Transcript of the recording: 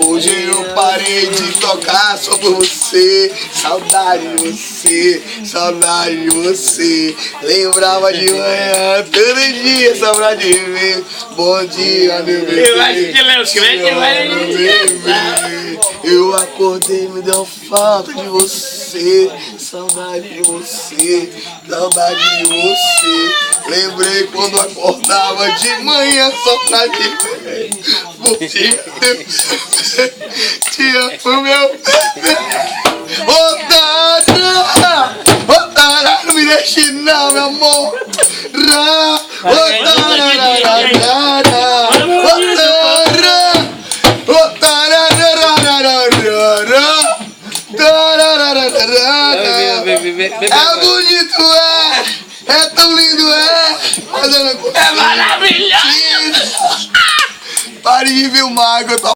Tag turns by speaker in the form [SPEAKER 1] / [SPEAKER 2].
[SPEAKER 1] Hoje eu parei de tocar só por você. Saudade de você, saudade de você. Lembrava de manhã, todo dia, saudade de mim. Bom dia, meu bebê.
[SPEAKER 2] Eu acho que Léo Crente vai
[SPEAKER 1] bebê. Eu acordei, me deu falta de você. Saudade de você, saudade de você. Lembrei quando acordava de manhã só pra te ver. Bom dia, te amo, meu bebê. Otária, não me deixe não, meu amor. É bonito, é tão lindo, mas eu não consigo.
[SPEAKER 2] É maravilhoso!
[SPEAKER 1] Pare de filmar que eu tô